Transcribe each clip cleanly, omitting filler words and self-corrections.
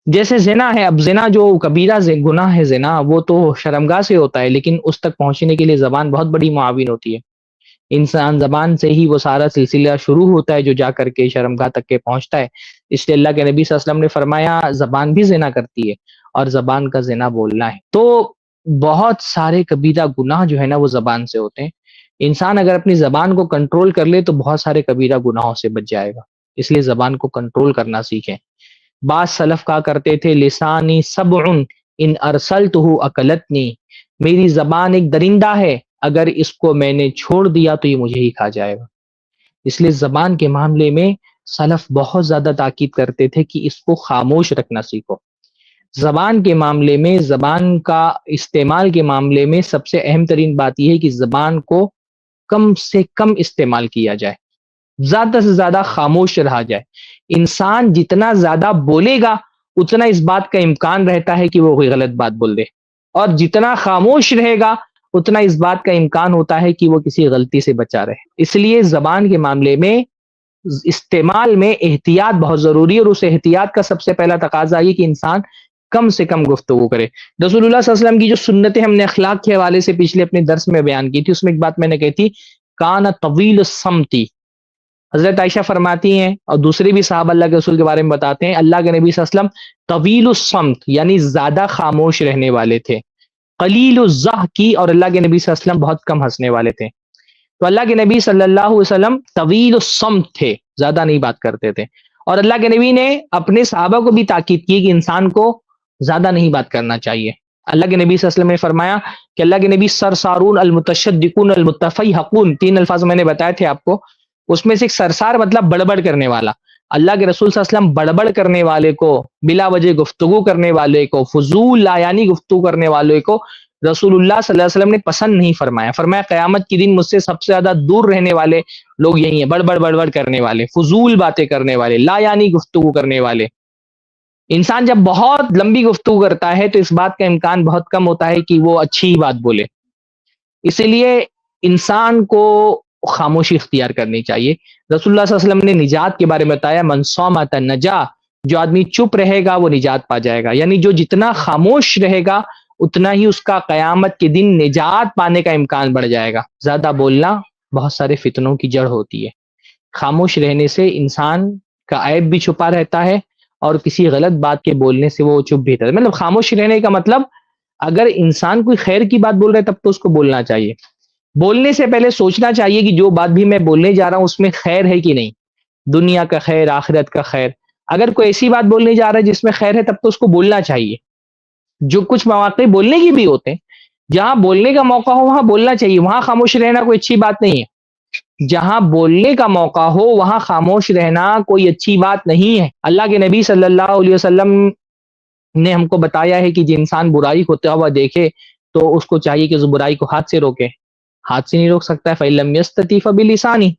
جیسے زنا ہے، اب زنا جو کبیرہ گناہ ہے زنا، وہ تو شرمگاہ سے ہوتا ہے، لیکن اس تک پہنچنے کے لیے زبان بہت بڑی معاون ہوتی ہے۔ انسان زبان سے ہی وہ سارا سلسلہ شروع ہوتا ہے جو جا کر کے شرمگاہ تک کے پہنچتا ہے۔ اس لیے اللہ کے نبی صلی اللہ علیہ وسلم نے فرمایا زبان بھی زنا کرتی ہے، اور زبان کا زنا بولنا ہے۔ تو بہت سارے کبیرہ گناہ جو ہے نا وہ زبان سے ہوتے ہیں۔ انسان اگر اپنی زبان کو کنٹرول کر لے تو بہت سارے کبیرہ گناہوں سے بچ جائے گا۔ اس لیے زبان کو کنٹرول کرنا سیکھیں۔ بعض سلف کہا کرتے تھے لسانی سبع ان ارسلتہ اکلتنی، میری زبان ایک درندہ ہے، اگر اس کو میں نے چھوڑ دیا تو یہ مجھے ہی کھا جائے گا۔ اس لیے زبان کے معاملے میں سلف بہت زیادہ تاکید کرتے تھے کہ اس کو خاموش رکھنا سیکھو۔ زبان کے معاملے میں، زبان کا استعمال کے معاملے میں سب سے اہم ترین بات یہ ہے کہ زبان کو کم سے کم استعمال کیا جائے، زیادہ سے زیادہ خاموش رہا جائے۔ انسان جتنا زیادہ بولے گا اتنا اس بات کا امکان رہتا ہے کہ وہ کوئی غلط بات بول دے، اور جتنا خاموش رہے گا اتنا اس بات کا امکان ہوتا ہے کہ وہ کسی غلطی سے بچا رہے۔ اس لیے زبان کے معاملے میں استعمال میں احتیاط بہت ضروری ہے، اور اس احتیاط کا سب سے پہلا تقاضا یہ کہ انسان کم سے کم گفتگو کرے۔ رسول اللہ صلی اللہ علیہ وسلم کی جو سنتیں ہم نے اخلاق کے حوالے سے پچھلے اپنے درس میں بیان کی تھی، اس میں ایک بات میں نے کہی تھی کان طویل الصمتی۔ حضرت عائشہ فرماتی ہیں اور دوسرے بھی صحابہ اللہ کے رسول کے بارے میں بتاتے ہیں، اللہ کے نبی صلی اللہ علیہ وسلم طویل الصمت یعنی زیادہ خاموش رہنے والے تھے، قلیل الضحک، اور اللہ کے نبی صلی اللہ علیہ وسلم بہت کم ہنسنے والے تھے۔ تو اللہ کے نبی صلی اللہ علیہ وسلم طویل الصمت تھے، زیادہ نہیں بات کرتے تھے، اور اللہ کے نبی نے اپنے صحابہ کو بھی تاکید کی کہ انسان کو زیادہ نہیں بات کرنا چاہیے۔ اللہ کے نبی صلی اللہ علیہ وسلم نے فرمایا کہ اللہ کے نبی سرسارون المتشدقون المتفیحقون، تین الفاظ میں نے بتائے تھے آپ کو، اس میں سے ایک سرسار مطلب بڑبڑ کرنے والا۔ اللہ کے رسول صلی اللہ علیہ وسلم بڑبڑ کرنے والے کو، بلا وجہ گفتگو کرنے والے کو، فضول لایانی گفتگو کرنے والے کو رسول اللہ صلی اللہ علیہ وسلم نے پسند نہیں فرمایا۔ فرمایا قیامت کے دن مجھ سے سب سے زیادہ دور رہنے والے لوگ یہی ہیں، بڑبڑ کرنے والے، فضول باتیں کرنے والے، لایانی گفتگو کرنے والے۔ انسان جب بہت لمبی گفتگو کرتا ہے تو اس بات کا امکان بہت کم ہوتا ہے کہ وہ اچھی بات بولے۔ اسی لیے انسان کو خاموشی اختیار کرنی چاہیے۔ رسول اللہ صلی اللہ علیہ وسلم نے نجات کے بارے میں بتایا من صامت نجا، جو آدمی چپ رہے گا وہ نجات پا جائے گا، یعنی جو جتنا خاموش رہے گا اتنا ہی اس کا قیامت کے دن نجات پانے کا امکان بڑھ جائے گا۔ زیادہ بولنا بہت سارے فتنوں کی جڑ ہوتی ہے۔ خاموش رہنے سے انسان کا عیب بھی چھپا رہتا ہے، اور کسی غلط بات کے بولنے سے وہ چپ بھی رہتا ہے۔ مطلب خاموش رہنے کا مطلب اگر انسان کوئی خیر کی بات بول رہا ہے تب تو اس کو بولنا چاہیے۔ بولنے سے پہلے سوچنا چاہیے کہ جو بات بھی میں بولنے جا رہا ہوں اس میں خیر ہے کہ نہیں، دنیا کا خیر، آخرت کا خیر۔ اگر کوئی ایسی بات بولنے جا رہا ہے جس میں خیر ہے تب تو اس کو بولنا چاہیے۔ جو کچھ مواقع بولنے کی بھی ہوتے ہیں، جہاں بولنے کا موقع ہو وہاں بولنا چاہیے، وہاں خاموش رہنا کوئی اچھی بات نہیں ہے۔ جہاں بولنے کا موقع ہو وہاں خاموش رہنا کوئی اچھی بات نہیں ہے۔ اللہ کے نبی صلی اللہ علیہ وسلم نے ہم کو بتایا ہے کہ جو انسان برائی ہوتا ہوا دیکھے تو اس کو چاہیے کہ اس برائی کو ہاتھ سے روکے۔ ہاتھ سے نہیں روک سکتا ہے فَإِن لَمْ يَسْتَطِعْ فَبِلِسَانِهِ،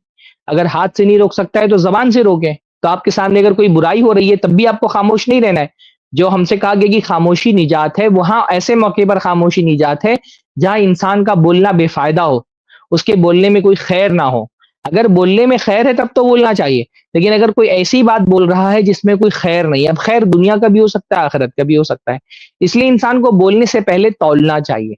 اگر ہاتھ سے نہیں روک سکتا ہے تو زبان سے روکے۔ تو آپ کے سامنے اگر کوئی برائی ہو رہی ہے تب بھی آپ کو خاموش نہیں رہنا ہے۔ جو ہم سے کہا گیا کہ خاموشی نجات ہے، وہاں ایسے موقع پر خاموشی نجات ہے جہاں انسان کا بولنا بے فائدہ ہو، اس کے بولنے میں کوئی خیر نہ ہو۔ اگر بولنے میں خیر ہے تب تو بولنا چاہیے، لیکن اگر کوئی ایسی بات بول رہا ہے جس میں کوئی خیر نہیں ہے، اب خیر دنیا کا بھی ہو سکتا ہے، آخرت کا بھی ہو سکتا ہے، اس لیے انسان کو بولنے سے پہلے تولنا چاہیے۔